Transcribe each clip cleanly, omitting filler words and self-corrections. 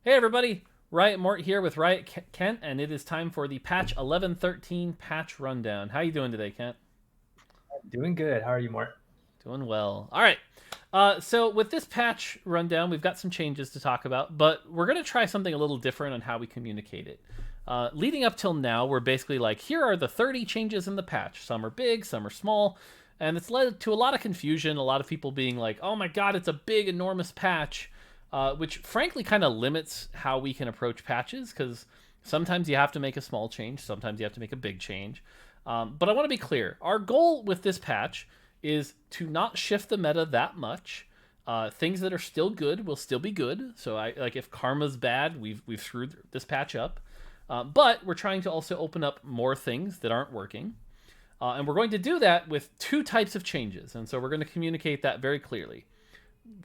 Hey everybody, Riot Mort here with Kent, and it is time for the patch 11.13 patch rundown. How you doing today, Kent? Doing good. How are you, Mort? Doing well. All right. So with this patch rundown, we've got some changes to talk about, but we're going to try something a little different on how we communicate it. Leading up till now, we're basically like, here are the 30 changes in the patch. Some are big, some are small, and it's led to a lot of confusion. A lot of people being like, oh my god, it's a big, enormous patch, which frankly kind of limits how we can approach patches because sometimes you have to make a small change, sometimes you have to make a big change. But I want to be clear. Our goal with this patch is to not shift the meta that much. Things that are still good will still be good. So I like if karma's bad, we've screwed this patch up. But we're trying to also open up more things that aren't working. And we're going to do that with two types of changes. And so we're going to communicate that very clearly.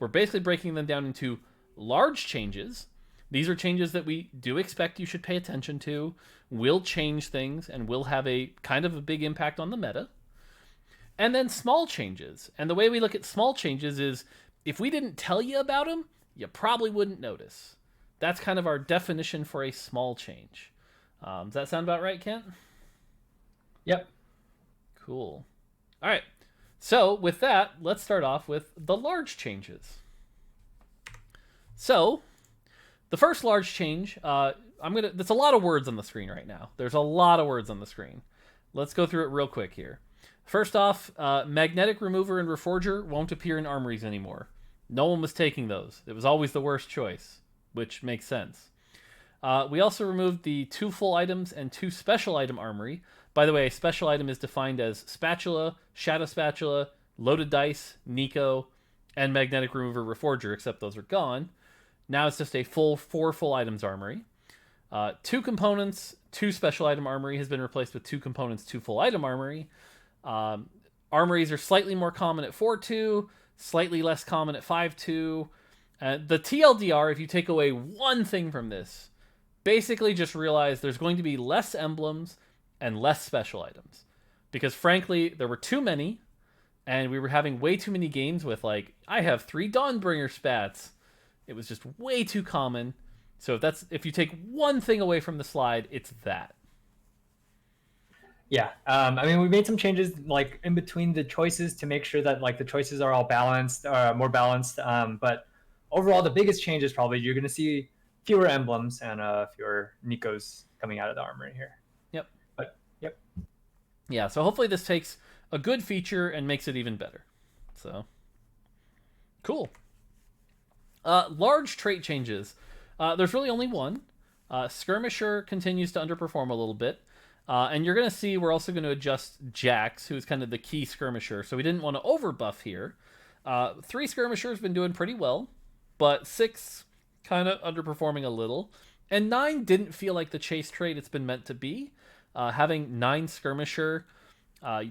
We're basically breaking them down into large changes. These are changes that we do expect you should pay attention to, will change things, and will have a kind of a big impact on the meta. And then small changes. And the way we look at small changes is if we didn't tell you about them, you probably wouldn't notice. That's kind of our definition for a small change. Does that sound about right, Kent? Yep. Cool. All right. So, with that, let's start off with the large changes. So, the first large change, there's a lot of words on the screen right now. There's a lot of words on the screen. Let's go through it real quick here. First off, magnetic remover and reforger won't appear in armories anymore. No one was taking those. It was always the worst choice, which makes sense. We also removed the 2 full items and 2 special item armory. By the way, a special item is defined as spatula, shadow spatula, loaded dice, Nico, and magnetic remover reforger, except those are gone. Now it's just a full 4 full items armory. 2 components, 2 special item armory has been replaced with 2 components, 2 full item armory. Armories are slightly more common at 4-2, slightly less common at 5-2. The TLDR, if you take away one thing from this, basically just realize there's going to be less emblems and less special items. Because frankly, there were too many, and we were having way too many games with, like, I have 3 Dawnbringer spats. It was just way too common. So if you take one thing away from the slide, it's that. Yeah. I mean, we made some changes like in between the choices to make sure that like the choices are all balanced, more balanced. But overall, the biggest change is probably you're going to see fewer emblems and fewer Nikos coming out of the armory here. Yep. But yep. Yeah, so hopefully this takes a good feature and makes it even better. So, cool. Large trait changes. There's really only one. Skirmisher continues to underperform a little bit. And you're going to see we're also going to adjust Jax, who is kind of the key skirmisher. So we didn't want to overbuff here. 3 skirmishers been doing pretty well, but 6 kind of underperforming a little. And 9 didn't feel like the chase trait it's been meant to be. Having 9 skirmisher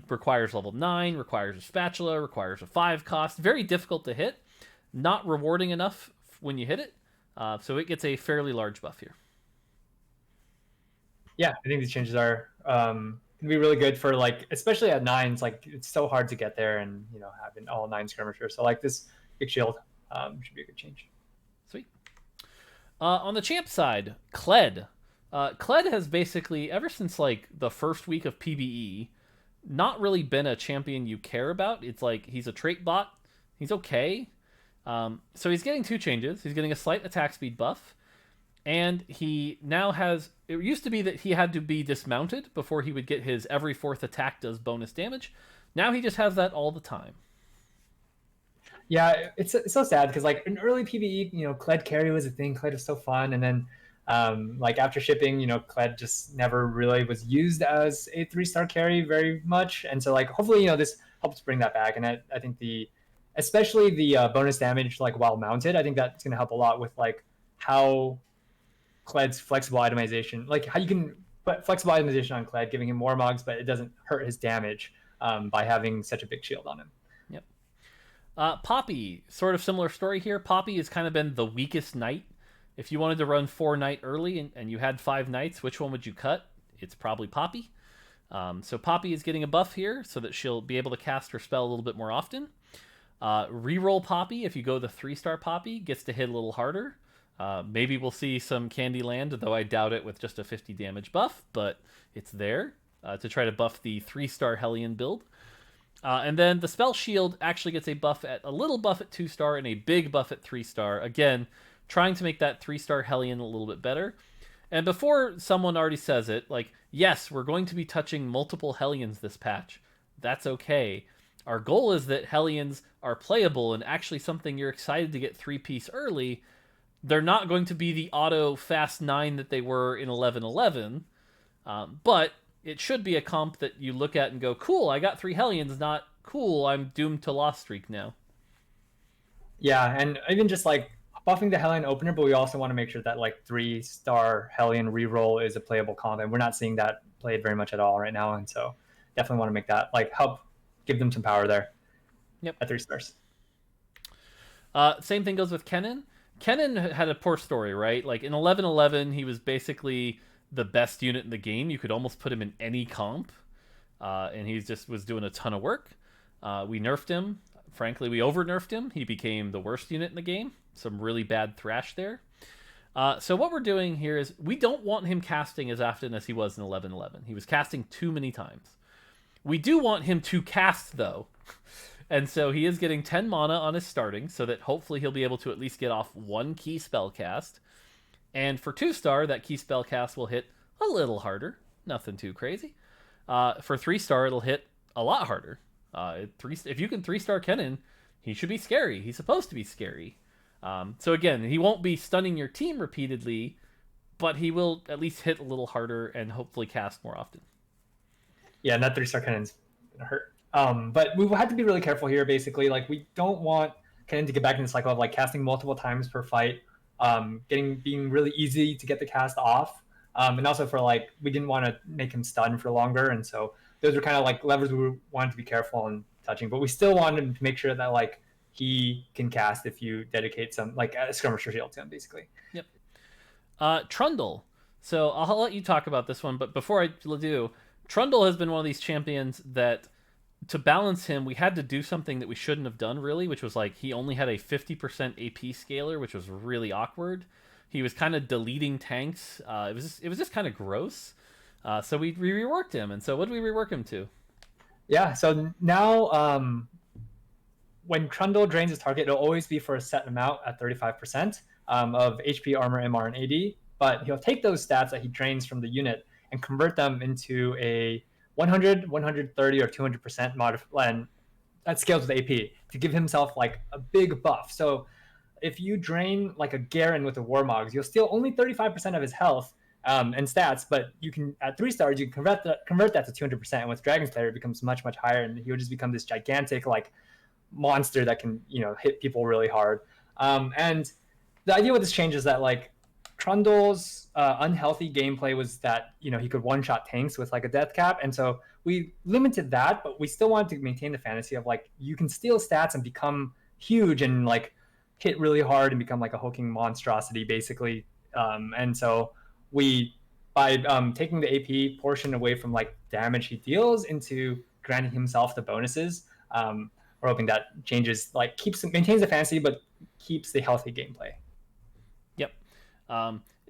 requires level 9, requires a spatula, requires a 5 cost. Very difficult to hit. Not rewarding enough when you hit it. So it gets a fairly large buff here. Yeah, I think these changes are going to be really good for like, especially at 9s. Like it's so hard to get there, and having all 9 skirmishers. So like this big shield should be a good change. Sweet. On the champ side, Kled. Kled has basically, ever since like the first week of PBE, not really been a champion you care about. It's like he's a trait bot. He's okay. So he's getting 2 changes. He's getting a slight attack speed buff. And he now has... It used to be that he had to be dismounted before he would get his every 4th attack does bonus damage. Now he just has that all the time. Yeah, it's so sad because like in early PBE, Kled carry was a thing. Kled was so fun, and then like after shipping, Kled just never really was used as a 3-star carry very much, and so like hopefully this helps bring that back. And I think especially the bonus damage like while mounted, I think that's going to help a lot with like how Kled's flexible itemization, like how you can put flexible itemization on Kled, giving him more mugs, but it doesn't hurt his damage by having such a big shield on him. Yep. Poppy, sort of similar story here. Poppy has kind of been the weakest knight. If you wanted to run 4 knight early and you had 5 knights, which one would you cut? It's probably Poppy. So Poppy is getting a buff here so that she'll be able to cast her spell a little bit more often. Reroll Poppy, if you go the 3-star Poppy, gets to hit a little harder. Maybe we'll see some Candyland, though I doubt it with just a 50 damage buff, but it's there to try to buff the 3-star Hellion build. And then the spell shield actually gets a little buff at 2-star and a big buff at 3-star. Again, trying to make that 3-star Hellion a little bit better. And before someone already says it, like, yes, we're going to be touching multiple Hellions this patch. That's okay. Our goal is that Hellions are playable and actually something you're excited to get 3-piece early. They're not going to be the auto fast 9 that they were in 11-11, but it should be a comp that you look at and go, cool, I got 3 Hellions, not cool, I'm doomed to loss streak now. Yeah, and even just like buffing the Hellion opener, but we also want to make sure that like 3-star Hellion reroll is a playable comp, and we're not seeing that played very much at all right now, and so definitely want to make that like help give them some power there. Yep. At 3 stars. Same thing goes with Kennen. Kennen had a poor story, right? Like in 11-11, he was basically the best unit in the game. You could almost put him in any comp, and he just was doing a ton of work. We nerfed him. Frankly, we over-nerfed him. He became the worst unit in the game. Some really bad thrash there. So what we're doing here is we don't want him casting as often as he was in 11-11. He was casting too many times. We do want him to cast, though. And so he is getting 10 mana on his starting, so that hopefully he'll be able to at least get off 1 key spell cast. And for 2-star, that key spell cast will hit a little harder. Nothing too crazy. For 3-star, it'll hit a lot harder. If you can 3-star Kennen, he should be scary. He's supposed to be scary. So again, he won't be stunning your team repeatedly, but he will at least hit a little harder and hopefully cast more often. Yeah, and that 3-star Kennen's going to hurt. But we had to be really careful here, basically. Like, we don't want Kennen to get back in the cycle of like casting multiple times per fight, being really easy to get the cast off. And also for like, we didn't want to make him stun for longer. And so those are kind of like levers we wanted to be careful on touching, but we still wanted to make sure that like he can cast if you dedicate some like a skirmisher shield to him, basically. Yep. Trundle. So I'll let you talk about this one, but before I do, Trundle has been one of these champions that, to balance him, we had to do something that we shouldn't have done, really, which was like he only had a 50% AP scaler, which was really awkward. He was kind of deleting tanks. It was just kind of gross. So we reworked him. And so what did we rework him to? Yeah, so now when Trundle drains his target, it'll always be for a set amount at 35% of HP, armor, MR, and AD. But he'll take those stats that he drains from the unit and convert them into a 100, 130, or 200% modify, and that scales with AP to give himself like a big buff. So if you drain like a Garen with a Warmogs, you'll steal only 35% of his health and stats, but you can at 3 stars you can convert that to 200%. And with Dragon Slayer, it becomes much higher, and he'll just become this gigantic like monster that can hit people really hard. And the idea with this change is that like Trundle's unhealthy gameplay was that he could one-shot tanks with like a death cap, and so we limited that, but we still wanted to maintain the fantasy of like you can steal stats and become huge and like hit really hard and become like a hulking monstrosity, basically. And so we, by taking the AP portion away from like damage he deals into granting himself the bonuses, we're hoping that changes like maintains the fantasy but keeps the healthy gameplay. Yep.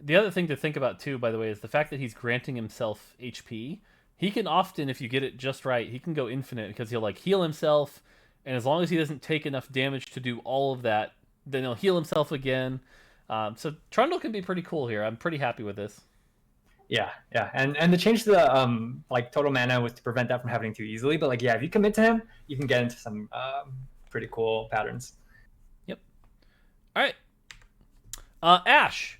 The other thing to think about too, by the way, is the fact that he's granting himself HP. He can often, if you get it just right, he can go infinite because he'll like heal himself, and as long as he doesn't take enough damage to do all of that, then he'll heal himself again. So Trundle can be pretty cool here. I'm pretty happy with this. Yeah, and the change to the like total mana was to prevent that from happening too easily. But like, yeah, if you commit to him, you can get into some pretty cool patterns. Yep. All right. Ashe.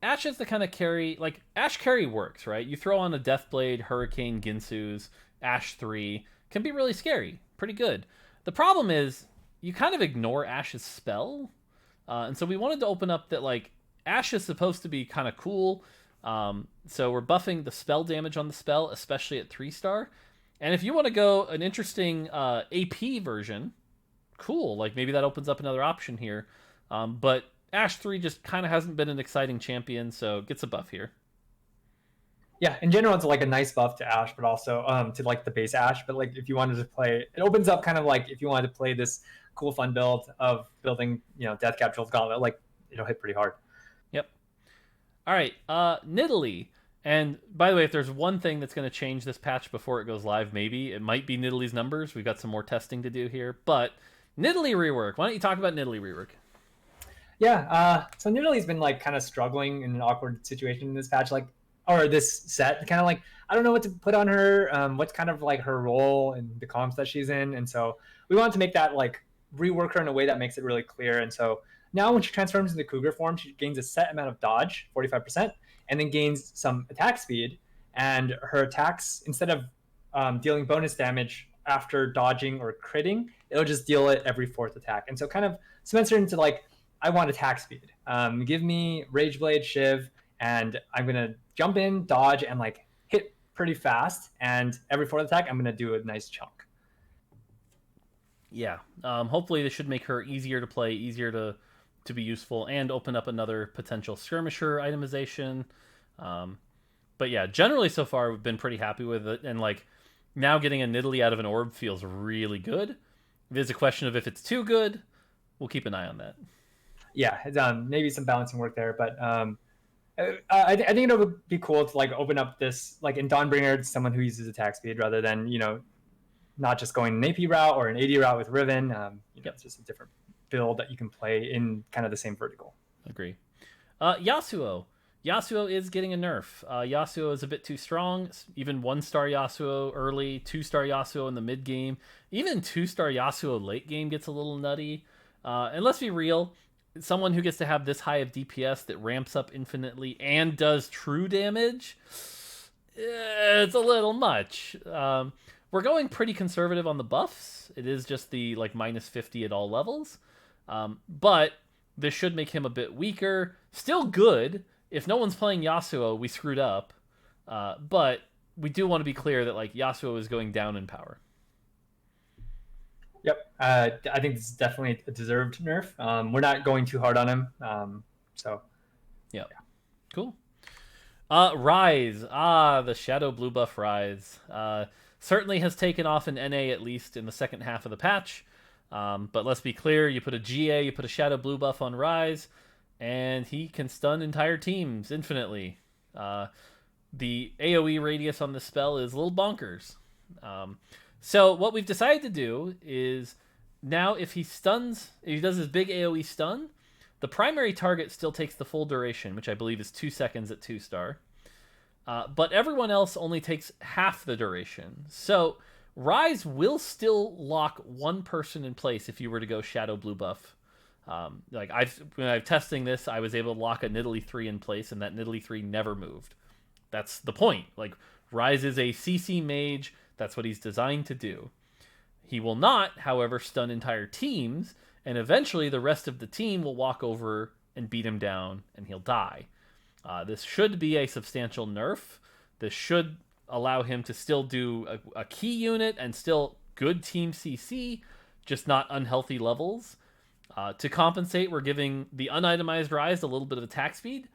Ashe is the kind of carry, like, Ashe carry works, right? You throw on a Deathblade, Hurricane, Ginsu's, Ashe 3, can be really scary. Pretty good. The problem is, you kind of ignore Ashe's spell, and so we wanted to open up that, like, Ashe is supposed to be kind of cool, so we're buffing the spell damage on the spell, especially at 3-star, and if you want to go an interesting AP version, cool, like, maybe that opens up another option here, but Ashe 3 just kind of hasn't been an exciting champion, so gets a buff here. Yeah, in general, it's like a nice buff to Ashe, but also to like the base Ashe. But like if you wanted to play, it opens up kind of like if you wanted to play this cool, fun build of building, Death Capsule's Gauntlet, like it'll hit pretty hard. All right, Nidalee. And by the way, if there's one thing that's going to change this patch before it goes live, maybe it might be Nidalee's numbers. We've got some more testing to do here, but Nidalee rework. Why don't you talk about Nidalee rework? Yeah, so Nidalee been like kind of struggling in an awkward situation in this patch, like or this set. Kind of like I don't know what to put on her. What's kind of like her role in the comps that she's in, and so we wanted to make that like rework her in a way that makes it really clear. And so now when she transforms into Cougar form, she gains a set amount of dodge, 45%, and then gains some attack speed. And her attacks, instead of dealing bonus damage after dodging or critting, it'll just deal it every fourth attack. And so kind of cements her into like I want attack speed. Give me Rage Blade, Shiv, and I'm gonna jump in, dodge, and like hit pretty fast. And every fourth attack, I'm gonna do a nice chunk. Yeah. Hopefully, this should make her easier to play, easier to be useful, and open up another potential skirmisher itemization. But yeah, generally so far we've been pretty happy with it, and like now getting a Nidalee out of an orb feels really good. There's a question of if it's too good. We'll keep an eye on that. Yeah, maybe some balancing work there, but I think it would be cool to like open up this like in Dawnbringer, someone who uses attack speed rather than not just going an AP route or an AD route with Riven. It's just a different build that you can play in kind of the same vertical. Agree. Yasuo. Yasuo is getting a nerf. Yasuo is a bit too strong. Even 1-star Yasuo early, 2-star Yasuo in the mid game. Even 2-star Yasuo late game gets a little nutty. And let's be real, someone who gets to have this high of DPS that ramps up infinitely and does true damage, it's a little much. We're going pretty conservative on the buffs. It is just the like minus 50 at all levels. But this should make him a bit weaker. Still good. If no one's playing Yasuo, we screwed up. But we do want to be clear that like Yasuo is going down in power. Yep. I think this is definitely a deserved nerf. We're not going too hard on him. Yeah. Cool. Rise. The Shadow Blue buff Rise. Certainly has taken off in NA at least in the second half of the patch. But let's be clear, you put a GA, you put a Shadow Blue buff on Rise, and he can stun entire teams infinitely. The AoE radius on this spell is a little bonkers. So what we've decided to do is now if he stuns, if he does his big AoE stun, the primary target still takes the full duration, which I believe is 2 seconds at 2-star. But everyone else only takes half the duration. So Rise will still lock one person in place if you were to go Shadow Blue buff. When I'm testing this, I was able to lock a Nidalee 3 in place, and that Nidalee 3 never moved. That's the point. Like, Rise is a CC mage. That's what he's designed to do. He will not, however, stun entire teams, and eventually the rest of the team will walk over and beat him down, and he'll die. This should be a substantial nerf. This should allow him to still do a key unit and still good team CC, just not unhealthy levels. To compensate, we're giving the unitemized Rise a little bit of attack speed.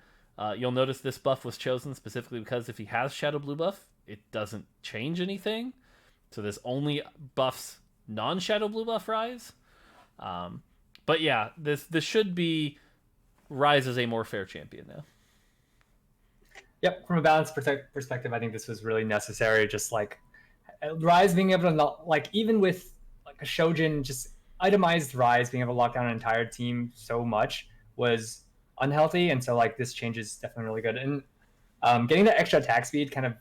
You'll notice this buff was chosen specifically because if he has Shadow Blue buff, it doesn't change anything. So this only buffs non-Shadow Blue buff Rise. But yeah, this should be Rise as a more fair champion now. Yep, from a balance perspective, I think this was really necessary. Just like Rise being able to not, like even with like a Shojin, just itemized Rise being able to lock down an entire team so much was unhealthy, and so like this change is definitely really good. And getting that extra attack speed kind of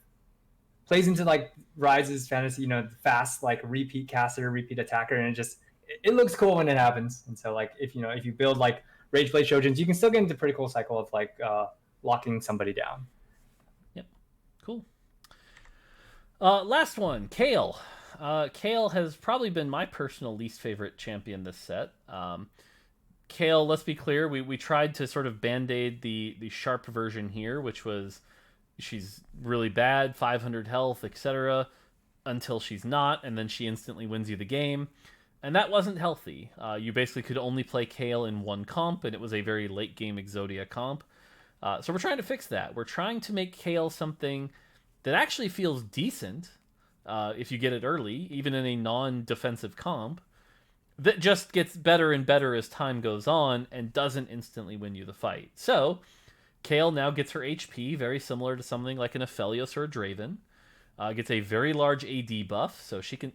plays into like Rise's fantasy, fast like repeat caster, repeat attacker, and it looks cool when it happens. And so like if you build like Rage Blade Shojins, you can still get into a pretty cool cycle of like locking somebody down. Yep, cool. Last one, Kale. Kale has probably been my personal least favorite champion this set. Kale, let's be clear, we tried to sort of band-aid the sharp version here, which was she's really bad, 500 health, etc., until she's not, and then she instantly wins you the game. And that wasn't healthy. You basically could only play Kale in one comp, and it was a very late-game Exodia comp. So we're trying to fix that. We're trying to make Kale something that actually feels decent if you get it early, even in a non-defensive comp, that just gets better and better as time goes on and doesn't instantly win you the fight. So Kayle now gets her HP, very similar to something like an Aphelios or a Draven. Gets a very large AD buff, so she can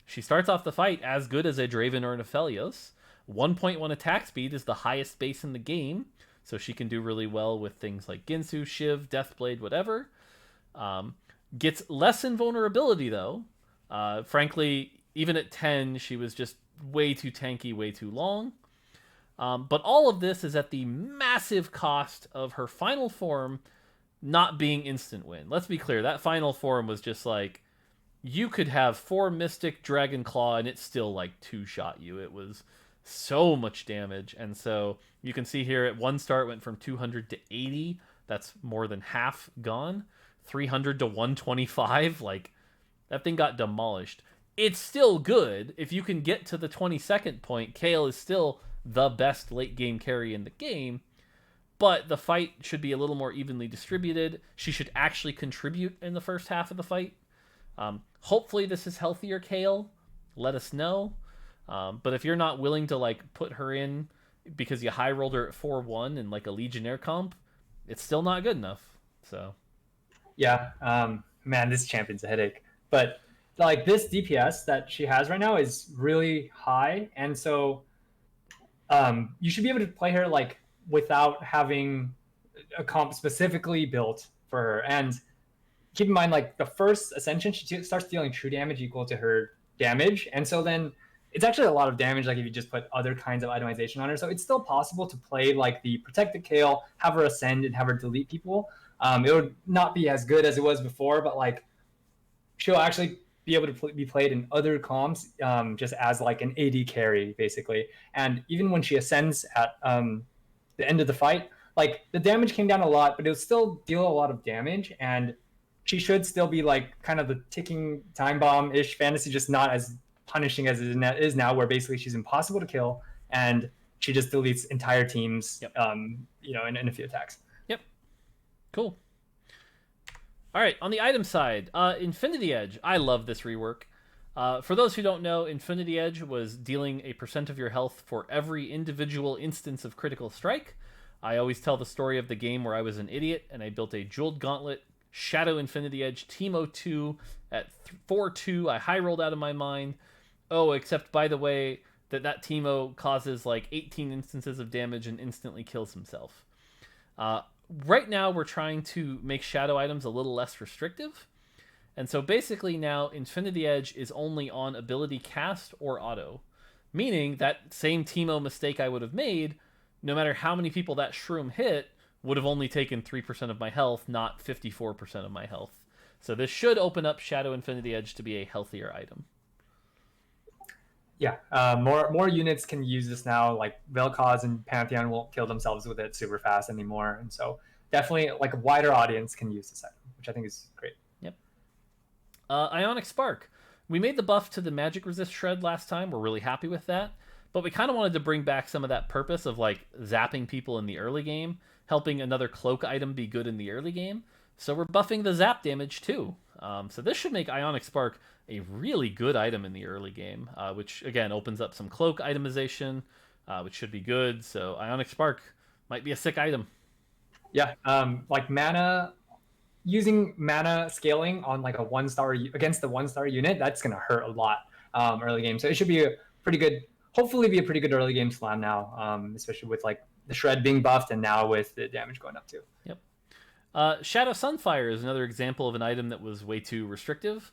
she starts off the fight as good as a Draven or an Aphelios. 1.1 attack speed is the highest base in the game, so she can do really well with things like Ginsu, Shiv, Deathblade, whatever. Gets less invulnerability though. Frankly, even at 10, she was just way too tanky, way too long. But all of this is at the massive cost of her final form not being instant win. Let's be clear, that final form was just like, you could have 4 Mystic Dragon Claw and it still like 2-shot you. It was so much damage. And so you can see here at 1 star it went from 200 to 80. That's more than half gone. 300 to 125. Like, that thing got demolished. It's still good. If you can get to the 22nd point, Kayle is still the best late game carry in the game. But the fight should be a little more evenly distributed. She should actually contribute in the first half of the fight. Hopefully this is healthier Kayle. Let us know. But if you're not willing to like put her in because you high rolled her at 4-1 in like a Legionnaire comp, it's still not good enough. So yeah, man, this champion's a headache. But like this DPS that she has right now is really high, and so you should be able to play her like without having a comp specifically built for her. And keep in mind, like the first Ascension, she starts dealing true damage equal to her damage, and so then it's actually a lot of damage. Like if you just put other kinds of itemization on her, so it's still possible to play like the protected Kayle, have her ascend and have her delete people. It would not be as good as it was before, but like she'll actually be able to be played in other comps, just as like an AD carry basically. And even when she ascends at the end of the fight, like the damage came down a lot, but it'll still deal a lot of damage, and she should still be like kind of the ticking time bomb-ish fantasy, just not as punishing as it is now, where basically she's impossible to kill and she just deletes entire teams. Yep. In a few attacks. Yep. Cool. All right, on the item side, Infinity Edge. I love this rework. For those who don't know, Infinity Edge was dealing a % of your health for every individual instance of critical strike. I always tell the story of the game where I was an idiot and I built a Jeweled Gauntlet, Shadow Infinity Edge, Teemo 2 at 4-2. I high rolled out of my mind. Oh, except by the way, that Teemo causes like 18 instances of damage and instantly kills himself. Right now, we're trying to make shadow items a little less restrictive. And so basically now, Infinity Edge is only on ability cast or auto. Meaning that same Teemo mistake I would have made, no matter how many people that shroom hit, would have only taken 3% of my health, not 54% of my health. So this should open up Shadow Infinity Edge to be a healthier item. Yeah, more units can use this now. Like Vel'Koz and Pantheon won't kill themselves with it super fast anymore, and so definitely like a wider audience can use this item, which I think is great. Yep. Ionic Spark. We made the buff to the magic resist shred last time. We're really happy with that, but we kind of wanted to bring back some of that purpose of like zapping people in the early game, helping another cloak item be good in the early game. So we're buffing the zap damage too. So this should make Ionic Spark a really good item in the early game, which again opens up some cloak itemization, which should be good. So Ionic Spark might be a sick item. Yeah, like mana, using mana scaling on like a 1-star against the 1-star unit, that's gonna hurt a lot early game. So it should be a pretty good, hopefully be a pretty good early game slam now, especially with like the shred being buffed and now with the damage going up too. Yep. Shadow Sunfire is another example of an item that was way too restrictive.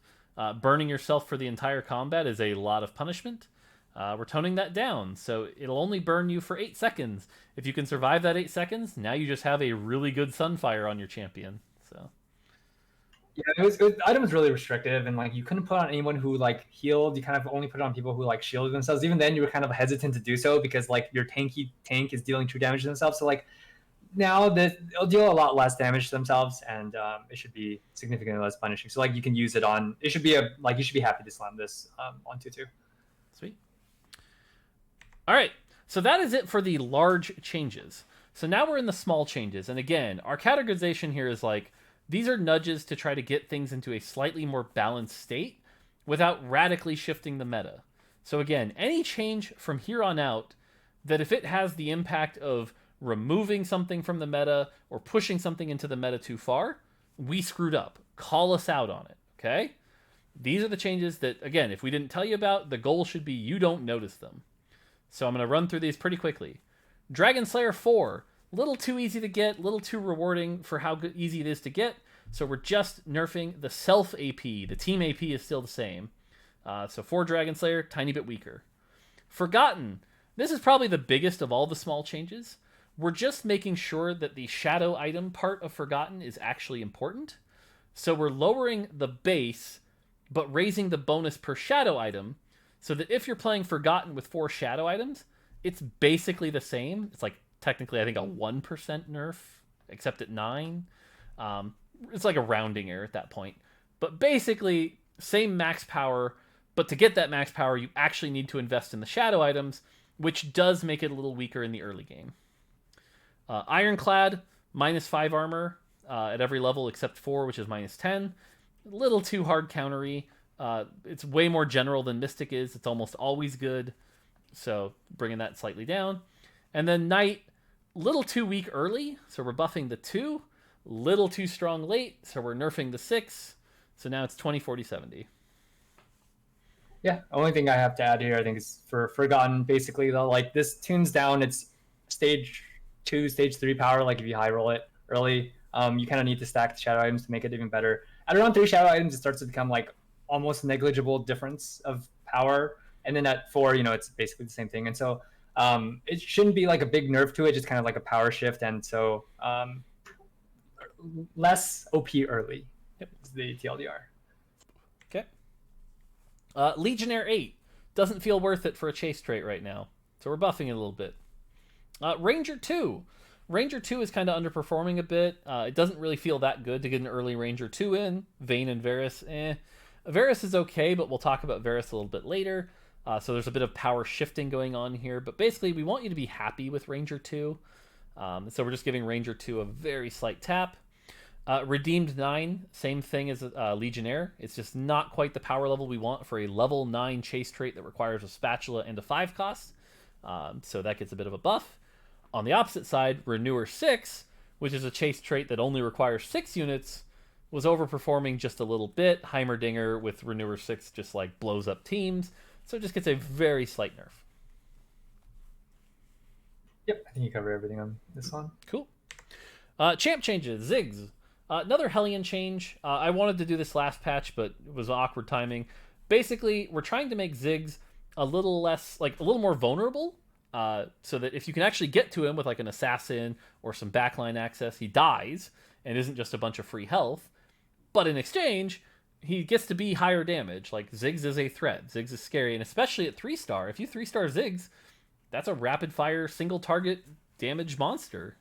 Burning yourself for the entire combat is a lot of punishment. We're toning that down, so it'll only burn you for 8 seconds. If you can survive that 8 seconds, now you just have a really good Sunfire on your champion. So yeah, the item was really restrictive, and like you couldn't put on anyone who like healed. You kind of only put it on people who like shielded themselves. Even then, you were kind of hesitant to do so because like your tanky tank is dealing true damage to themselves. So like now that they'll deal a lot less damage to themselves, and it should be significantly less punishing. So like you can use it on. It should be you should be happy to slam this on 2-2. Sweet. All right, so that is it for the large changes. So now we're in the small changes, and again, our categorization here is like these are nudges to try to get things into a slightly more balanced state without radically shifting the meta. So again, any change from here on out that if it has the impact of removing something from the meta or pushing something into the meta too far, we screwed up. Call us out on it, okay? These are the changes that, again, if we didn't tell you about, the goal should be you don't notice them. So I'm going to run through these pretty quickly. Dragon Slayer 4, little too easy to get, little too rewarding for how easy it is to get. So we're just nerfing the self AP. The team AP is still the same. So 4 Dragon Slayer, tiny bit weaker. Forgotten. This is probably the biggest of all the small changes. We're just making sure that the shadow item part of Forgotten is actually important. So we're lowering the base, but raising the bonus per shadow item, so that if you're playing Forgotten with 4 shadow items, it's basically the same. It's like technically, I think, a 1% nerf, except at 9. It's like a rounding error at that point. But basically, same max power, but to get that max power, you actually need to invest in the shadow items, which does make it a little weaker in the early game. Ironclad, -5 armor at every level except 4, which is -10. A little too hard countery. It's way more general than Mystic is. It's almost always good. So bringing that slightly down. And then Knight, little too weak early. So we're buffing the 2. Little too strong late. So we're nerfing the 6. So now it's 20, 40, 70. Yeah, only thing I have to add here, I think, is for Forgotten, basically, though, like, this tunes down its stage 2, stage 3 power. Like, if you high roll it early, you kind of need to stack the shadow items to make it even better. At around 3 shadow items, it starts to become, like, almost negligible difference of power. And then at 4, it's basically the same thing. And so it shouldn't be, like, a big nerf to it, just kind of like a power shift. And so less OP early is the TLDR. Okay. Legionnaire 8 doesn't feel worth it for a chase trait right now, so we're buffing it a little bit. Ranger 2. Ranger 2 is kind of underperforming a bit. It doesn't really feel that good to get an early Ranger 2 in. Vayne and Varus, Varus is okay, but we'll talk about Varus a little bit later. So there's a bit of power shifting going on here, but basically we want you to be happy with Ranger 2. So we're just giving Ranger 2 a very slight tap. Redeemed 9, same thing as Legionnaire. It's just not quite the power level we want for a level 9 chase trait that requires a spatula and a 5 cost. So that gets a bit of a buff. On the opposite side, Renewer 6, which is a chase trait that only requires 6 units, was overperforming just a little bit. Heimerdinger with Renewer 6 just like blows up teams. So it just gets a very slight nerf. Yep, I think you covered everything on this one. Cool. Champ changes. Ziggs. Another Hellion change. I wanted to do this last patch, but it was awkward timing. Basically, we're trying to make Ziggs a little less, like a little more vulnerable, so that if you can actually get to him with like an assassin or some backline access, he dies and isn't just a bunch of free health. But in exchange, he gets to be higher damage. Like, Ziggs is a threat. Ziggs is scary, and especially at 3-star. If you 3-star Ziggs, that's a rapid-fire, single-target damage monster.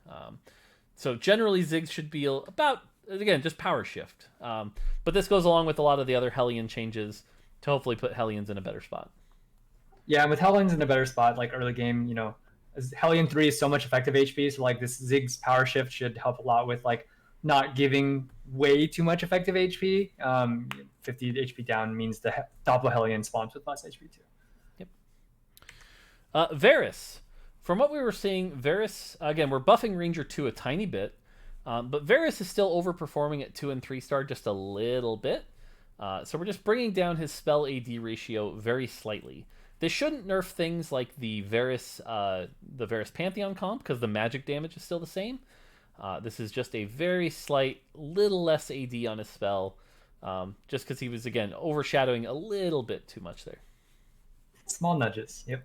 So generally, Ziggs should be about, again, just power shift. But this goes along with a lot of the other Hellion changes to hopefully put Hellions in a better spot. Yeah, and with Hellions in a better spot, like early game, as Hellion 3 is so much effective HP, so like this Ziggs power shift should help a lot with like not giving way too much effective HP. 50 HP down means the Doppler Hellion spawns with less HP too. Yep. Varus. From what we were seeing, Varus, again, we're buffing Ranger 2 a tiny bit, but Varus is still overperforming at 2 and 3-star just a little bit. So we're just bringing down his spell AD ratio very slightly. This shouldn't nerf things like the Varus Pantheon comp, because the magic damage is still the same. This is just a very slight, little less AD on his spell, just because he was, again, overshadowing a little bit too much there. Small nudges, yep.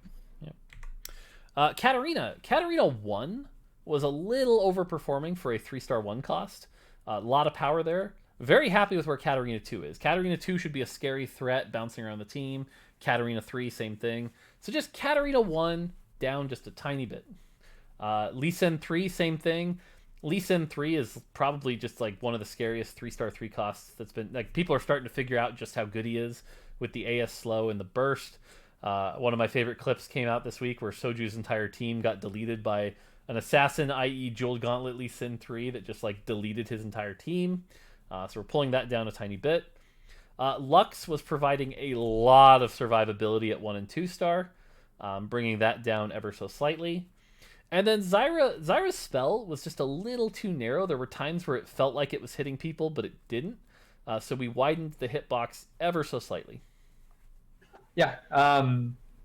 Katarina 1 was a little overperforming for a 3-star 1 cost. A lot of power there. Very happy with where Katarina 2 is. Katarina 2 should be a scary threat bouncing around the team. Katarina 3, same thing. So just Katarina 1 down just a tiny bit. Lee Sin 3, same thing. Lee Sin 3 is probably just like one of the scariest 3-star 3 costs that's been, like, people are starting to figure out just how good he is with the AS slow and the burst. One of my favorite clips came out this week where Soju's entire team got deleted by an assassin, i.e. Jeweled Gauntlet Lee Sin 3, that just like deleted his entire team. So we're pulling that down a tiny bit. Lux was providing a lot of survivability at 1 and 2-star, bringing that down ever so slightly. And then Zyra's spell was just a little too narrow. There were times where it felt like it was hitting people, but it didn't. So we widened the hitbox ever so slightly. Yeah.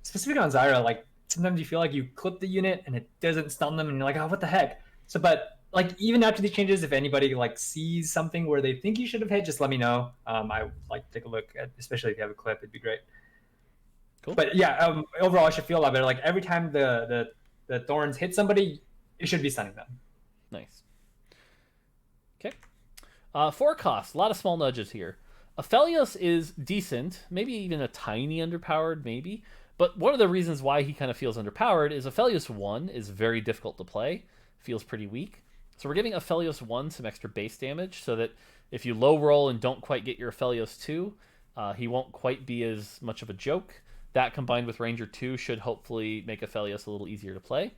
Specifically on Zyra, like sometimes you feel like you clip the unit and it doesn't stun them, and you're like, oh, what the heck? So, but like even after these changes, if anybody like sees something where they think you should have hit, just let me know. I would like to take a look at, especially if you have a clip, it'd be great. Cool. But yeah, overall, I should feel a lot better. Like every time the thorns hit somebody, it should be stunning them. Nice. Okay. 4 costs. A lot of small nudges here. Aphelios is decent, maybe even a tiny underpowered, maybe. But one of the reasons why he kind of feels underpowered is Aphelios 1 is very difficult to play, feels pretty weak. So we're giving Aphelios 1 some extra base damage so that if you low roll and don't quite get your Aphelios 2, he won't quite be as much of a joke. That combined with Ranger 2 should hopefully make Aphelios a little easier to play.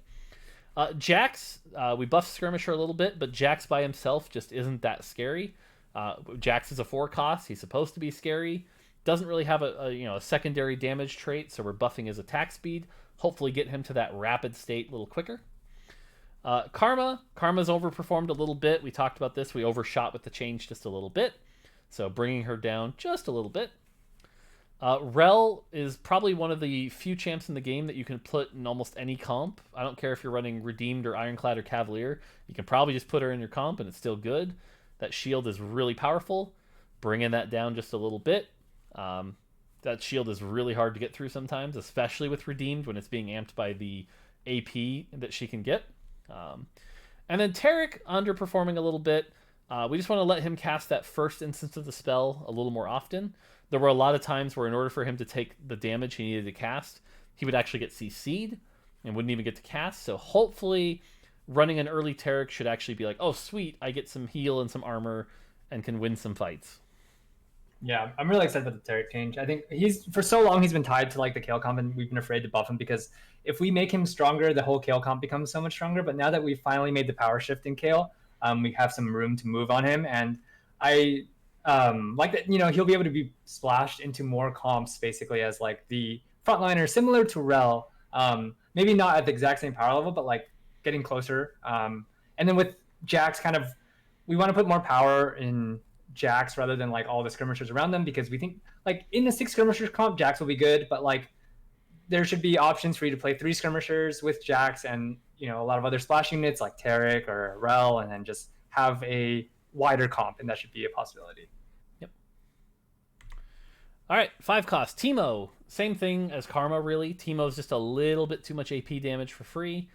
Jax, we buffed Skirmisher a little bit, but Jax by himself just isn't that scary. Jax is a 4 cost. He's supposed to be scary. Doesn't really have a secondary damage trait, so we're buffing his attack speed. Hopefully get him to that rapid state a little quicker. Karma's overperformed a little bit. We talked about this. We overshot with the change just a little bit. So bringing her down just a little bit. Rel is probably one of the few champs in the game that you can put in almost any comp. I don't care if you're running Redeemed or Ironclad or Cavalier. You can probably just put her in your comp and it's still good. That shield is really powerful. Bringing that down just a little bit. That shield is really hard to get through sometimes, especially with Redeemed when it's being amped by the AP that she can get. And then Taric underperforming a little bit. We just want to let him cast that first instance of the spell a little more often. There were a lot of times where in order for him to take the damage he needed to cast, he would actually get CC'd and wouldn't even get to cast. So hopefully running an early Taric should actually be like, oh, sweet, I get some heal and some armor and can win some fights. Yeah, I'm really excited about the Taric change. I think for so long he's been tied to like the Kale comp, and we've been afraid to buff him because if we make him stronger, the whole Kale comp becomes so much stronger. But now that we've finally made the power shift in Kale, we have some room to move on him, and I like that. He'll be able to be splashed into more comps basically as like the frontliner, similar to Rel. Maybe not at the exact same power level, but like getting closer. And then with Jax, we want to put more power in Jax rather than like all the skirmishers around them, because we think like in the 6 skirmishers comp, Jax will be good, but like there should be options for you to play 3 skirmishers with Jax and a lot of other splash units like Taric or Rel, and then just have a wider comp, and that should be a possibility. Yep. All right, 5 cost. Teemo, same thing as Karma really. Teemo's just a little bit too much AP damage for free,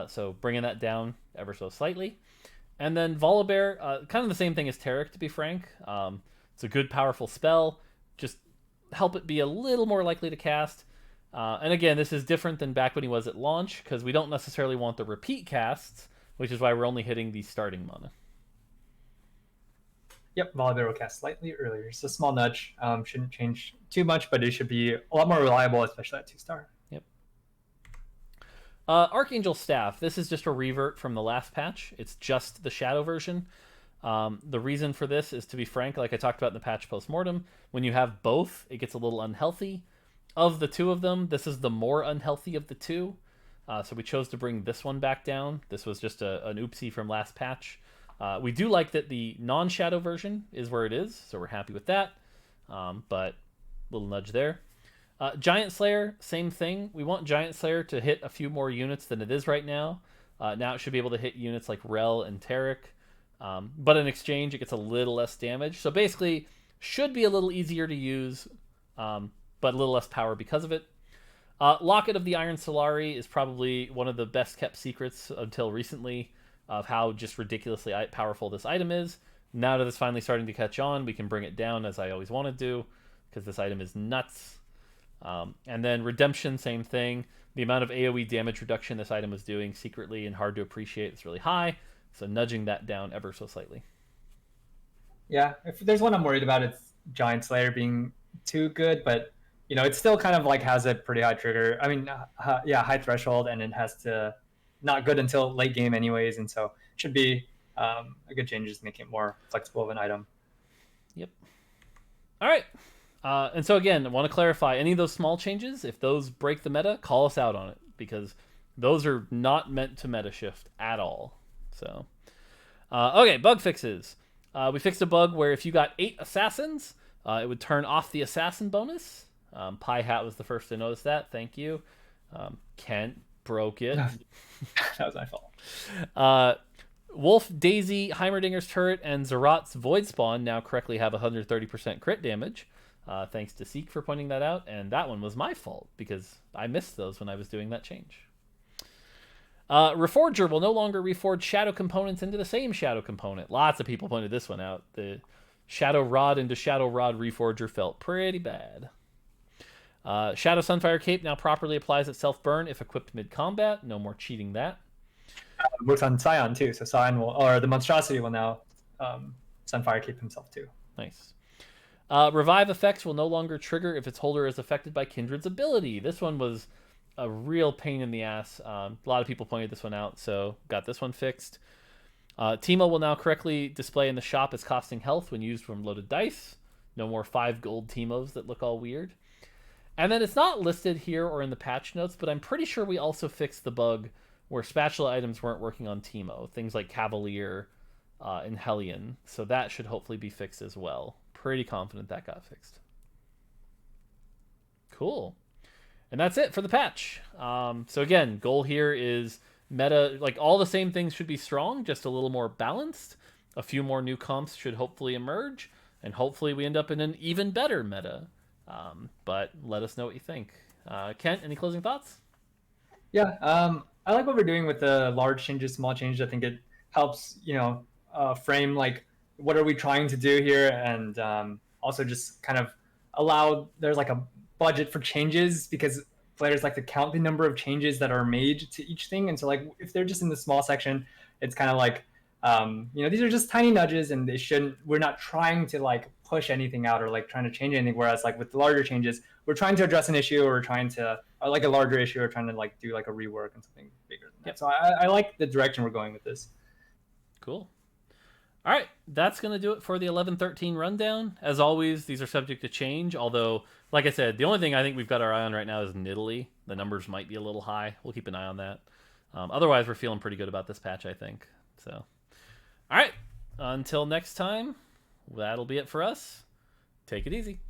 so bringing that down ever so slightly. And then Volibear, kind of the same thing as Taric, to be frank. It's a good, powerful spell. Just help it be a little more likely to cast. And again, this is different than back when he was at launch, because we don't necessarily want the repeat casts, which is why we're only hitting the starting mana. Yep, Volibear will cast slightly earlier. It's a small nudge. Shouldn't change too much, but it should be a lot more reliable, especially at 2-star. Yep. Archangel Staff. This is just a revert from the last patch. It's just the Shadow version. The reason for this is, to be frank, like I talked about in the patch post-mortem, when you have both, it gets a little unhealthy. Of the 2 of them, this is the more unhealthy of the 2. So we chose to bring this one back down. This was just an oopsie from last patch. We do like that the non-Shadow version is where it is, so we're happy with that. But little nudge there. Giant Slayer, same thing. We want Giant Slayer to hit a few more units than it is right now. Now it should be able to hit units like Rel and Taric. But in exchange, it gets a little less damage. So basically, should be a little easier to use, but a little less power because of it. Locket of the Iron Solari is probably one of the best kept secrets until recently of how just ridiculously powerful this item is. Now that it's finally starting to catch on, we can bring it down as I always want to do, because this item is nuts. And then Redemption, same thing. The amount of AoE damage reduction this item was doing secretly and hard to appreciate is really high, so nudging that down ever so slightly. Yeah, if there's one I'm worried about, it's Giant Slayer being too good, but it still kind of like has a pretty high trigger. I mean, high threshold, and it has to not good until late game anyways, and so it should be a good change, just make it more flexible of an item. Yep. All right. And so again, I want to clarify, any of those small changes, if those break the meta, call us out on it, because Those are not meant to meta shift at all. So, okay, bug fixes. We fixed a bug where if you got 8 assassins, it would turn off the assassin bonus. Pie Hat was the first to notice that. Thank you. Kent broke it. That was my fault. Wolf, Daisy, Heimerdinger's turret, and Zerat's Void Spawn now correctly have 130% crit damage. Thanks to Seek for pointing that out. And that one was my fault because I missed those when I was doing that change. Reforger will no longer reforge shadow components into the same shadow component. Lots of people pointed this one out. The Shadow Rod into Shadow Rod Reforger felt pretty bad. Shadow Sunfire Cape now properly applies its self-burn if equipped mid-combat. No more cheating that. It works on Scion too, so Scion will, or the monstrosity will now Sunfire Cape himself too. Nice. Revive effects will no longer trigger if its holder is affected by Kindred's ability. This one was a real pain in the ass. A lot of people pointed this one out, so got this one fixed. Teemo will now correctly display in the shop as costing health when used from loaded dice. No more 5 gold Teemos that look all weird. And then it's not listed here or in the patch notes, but I'm pretty sure we also fixed the bug where spatula items weren't working on Teemo. Things like Cavalier and Hellion. So that should hopefully be fixed as well. Pretty confident that got fixed. Cool. And that's it for the patch. So again, goal here is meta, like all the same things should be strong, just a little more balanced. A few more new comps should hopefully emerge, and hopefully we end up in an even better meta. But let us know what you think. Kent, any closing thoughts? Yeah, I like what we're doing with the large changes, small changes. I think it helps, frame like what are we trying to do here, and also just kind of allow there's like a budget for changes because players like to count the number of changes that are made to each thing. And so like if they're just in the small section, it's kind of like these are just tiny nudges and we're not trying to like push anything out or like trying to change anything. Whereas like with the larger changes, we're trying to address an issue or we're trying to like a larger issue or trying to like do like a rework and something bigger than that. So I like the direction we're going with this. Cool. All right, that's going to do it for the 11-13 rundown. As always, these are subject to change, although, like I said, the only thing I think we've got our eye on right now is Nidalee. The numbers might be a little high. We'll keep an eye on that. Otherwise, we're feeling pretty good about this patch, I think. So, all right, until next time, that'll be it for us. Take it easy.